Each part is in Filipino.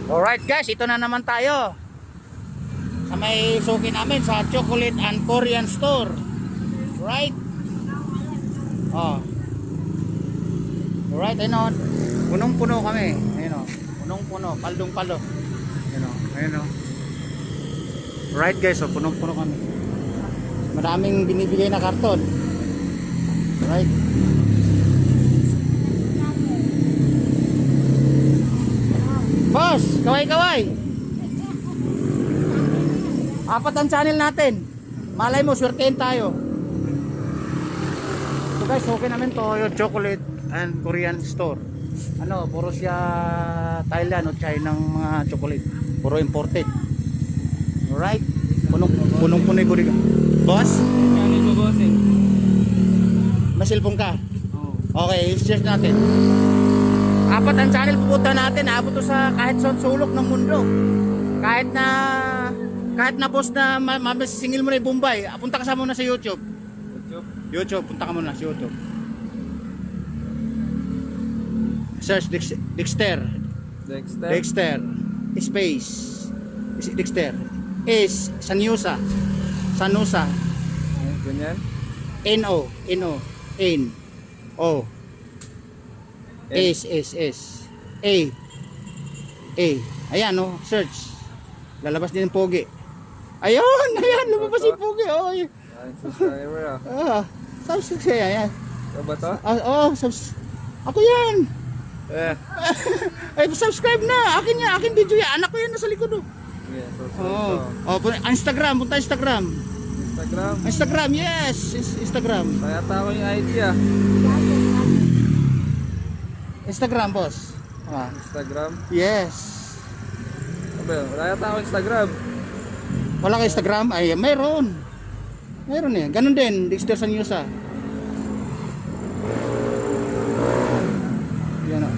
Alright guys, ito na naman tayo sa may suki namin sa Chocolate and Korean Store. Right? Oh. Alright, ayun o. Punong-puno kami. Ayun o. Punong-puno. Paldong-palo. Ayun o. Ayun o. Right guys, so punong-puno kami. Maraming binibigay na karton. Right? Boss, kaway-kaway. Apat ang channel natin. Malay mo, swertein tayo. So guys, okay namin to, yung Chocolate and Korean Store. Ano, puro siya Thailand o China ng mga chocolate. Puro imported. Alright? Punong-puno yung buriga. Boss? Channel mo, bossing. May cellphone ka? Oo. Okay, i-search natin. Apat ang channel pupunta natin. Abot to sa kahit sa sulok ng mundo. Kahit na post na singil mo na yung Bombay, punta ka sa muna sa YouTube. YouTube, punta ka muna sa YouTube. Search Dexter. Dexter. Space. Dexter. Is Sanusa. Ganyan. N-O. N-O. S. A. Ayan no, search. Lalabas din yung pogi. Ayun, lumabas yung pogi. Oh, Ay, subscriber subscribe ayan. Ito ba to? Ako yan. Eh. Ay, subscribe na. Akin video yan. Anak ko yan nasa likod oh. Yeah, subscribe to. Instagram, punta Instagram. Instagram? Yes. Instagram. Kaya tao yung ID Instagram, boss. Instagram? Yes. Wala yata ako Instagram. Wala ka Instagram? Ay, meron. Meron eh. Ganun din, Dexter Sanusa. Yan o.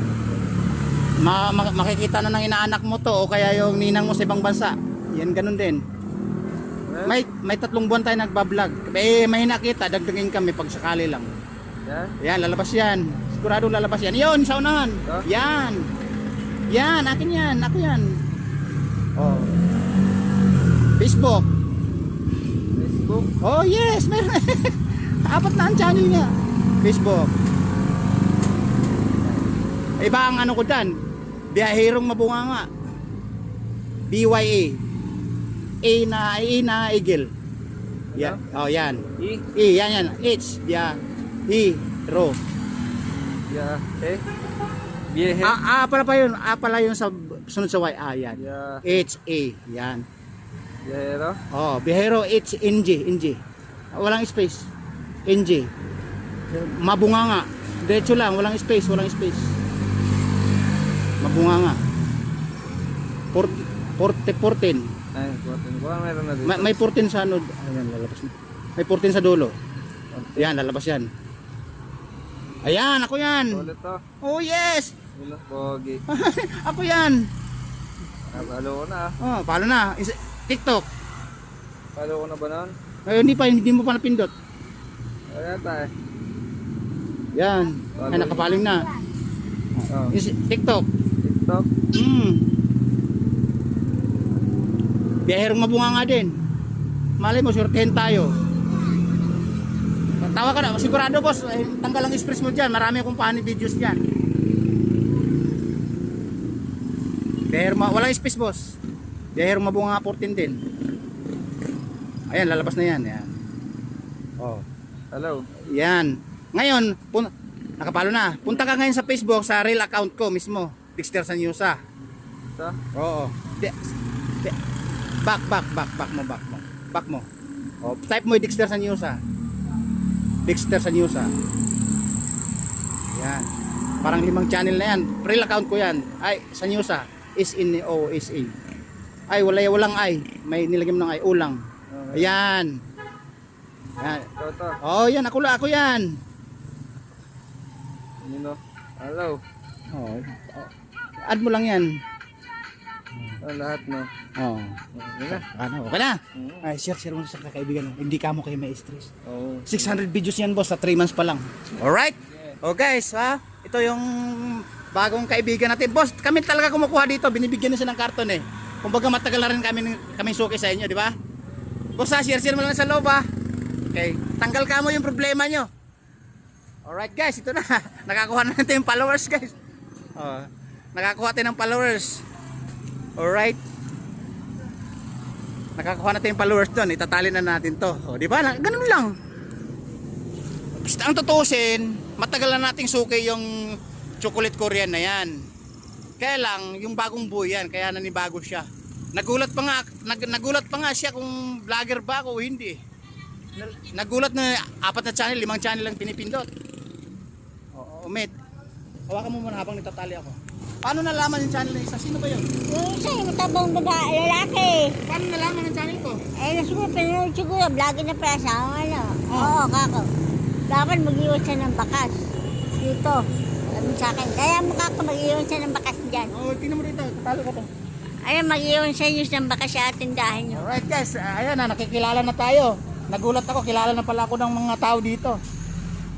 Makikita na ng inaanak mo to o kaya yung ninang mo sa ibang bansa. Yan, ganun din. May 3 buwan tayo nagbablog. May nakita, dagdagin kami pag sakali lang. Yan, lalabas yan. Sigurado lalabas yan. Yun, sa unahan. Yan. Yan, akin yan. Ako yan. Oh. Facebook. Oh yes, meron. Apat na ang channel niya. Facebook. Iba ang ano ko dyan. Biyahirong mabunganga. BYA. A na Eagle. Yeah. Oh yan. Yan. H. Biyahiro. Yeah. Biehe. Pala yun sa sunod sa Y. Yan. Yeah. H-A. Yan. Biyahero? Oh, Biyahero H-N-G. Walang space. N-G. Mabunganga. Diretso lang, walang space. Mabunganga. 14. Ay, 14. Baka meron na dito. May 14 sa ano. Ayan, lalabas na. May 14 sa dulo. Yan, lalabas yan. Ayan, ako yan. Ulit to. Oh, yes. Pogi. Ako yan. Follow ko na. Oh, paano na? TikTok. Follow ko na ba nun? Ay, hindi mo pa napindot. Wala tayo. Yan. Ay, nakapaling na. Oh. TikTok. Biyahirong mabunga nga din. Malay mo, surtehin tayo. Tawa ka na, sigurado boss, tanggal ang express mo dyan. Marami akong funny videos dyan. Walang space boss. Biyahirong mabunga nga 14 din. Ayan, lalabas na yan. Ayan. Oh. Hello. Yan. Ngayon, nakapalo na. Punta ka ngayon sa Facebook, sa real account ko mismo. Dexter Sanusa. Ito? Oo. Back mo. Oh, type mo yung Dexter Sanusa. Yan. Parang 5 channel na yan. Real account ko yan. Ay, Sanusa. S-N-O-S-A. Ay, walang ay. May nilagyan mo ng ay. Ulang. Ayan. Yan. Ito. Oh, yan. Ako yan. Nino. Hello. Oh. Add mo lang yan. Lahat no. Oh. Okay na. Okay na. Ay, share mo sa kakaibigan mo. Hindi ka mo kayo may stress. Oh. 600 videos yan boss sa 3 months pa lang. Alright? Oh guys, ha? Ito yung bagong kaibigan natin. Boss, kami talaga kumukuha dito. Binibigyan na siya ng karton eh. Kumbaga matagal na rin kami suki sa inyo, di ba? Boss, share mo lang sa loob ha. Okay, tanggal ka mo yung problema nyo. Alright guys, ito na. Nakakuha na natin yung followers guys. Oh, nakakuha natin ng followers. Alright. Nakakuha natin yung followers doon. Itatali na natin to. O, di ba? Ganun lang. Basta ang tutusin, matagal na nating suki yung chocolate Korean na yan. Kaya lang, yung bagong buhay yan, kaya nanibago siya. Nagulat pa nga siya kung vlogger ba ako o hindi. Nagulat na 4 na channel, 5 channel lang pinipindot. Oo, Met. Hawakan mo muna habang nitatali ako. Paano nalaman yung channel na isa? Sino ba yun? Yung isa, yung matabang lalaki. Paano nalaman yung channel ko? Siguro, pinanood siguro, vlogger na pala sa ano. Oh. Oo, kako. Dapat mag-iwan siya ng bakas. Dito. Sabi sa akin. Kaya mukha ko mag-iwan siya ng bakas dyan. Oo, tingnan mo dito. Talo ko to. Ayun, mag-iwan siya ng bakas sa tindahan nyo. Alright guys, ayan na, nakikilala na tayo. Nagulat ako, kilala na pala ako ng mga tao dito.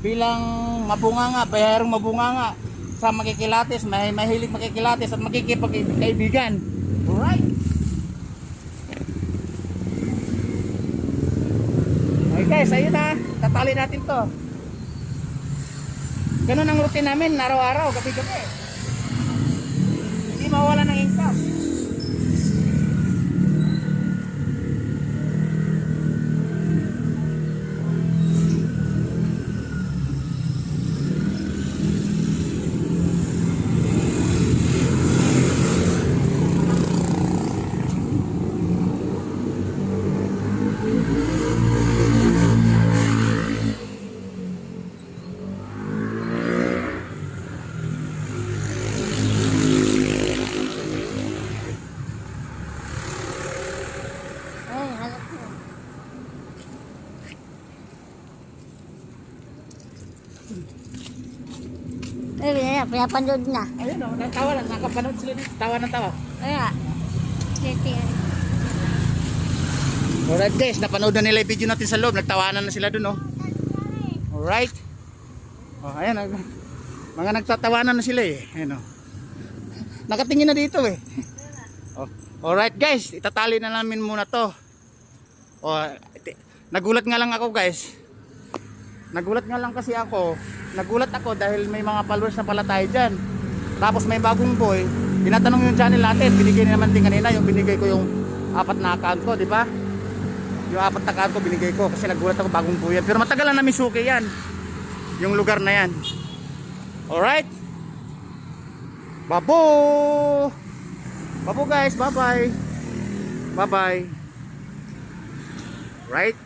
Bilang mabunganga, bayarong mabunganga. Sa makikilatis, mahilig makikilatis at makikipagkaibigan. Alright. Okay guys, ayun na. Tatali natin to. Ganun ang routine namin, araw-araw, gabi-gabi. Hindi mawala ng income. Ay, halap mo. Pinapanood na. Ayun o, natawa na, nakapanood sila dito. Tawa na tawa. Kaya, Alright guys, napanood na nila yung video natin sa loob. Nagtawanan na sila dun oh. Alright. Oh, ayan. Mga nagtatawanan na sila eh. Ayan oh. Nakatingin na dito eh. Oh. Alright guys, itatali na namin muna to. Oh, nagulat nga lang ako guys. Nagulat nga lang kasi ako. Nagulat ako dahil may mga followers na pala tayo dyan. Tapos may bagong boy. Tinatanong yung channel natin. Binigay naman din kanina yung binigay ko yung 4 na account ko, di ba? Yung 4 na account ko binigay ko kasi nagulat ako bagong boy yan. Pero matagal na namin suki yan. Yung lugar na yan. Alright. Babo! Babo guys, bye bye. Bye bye. Right?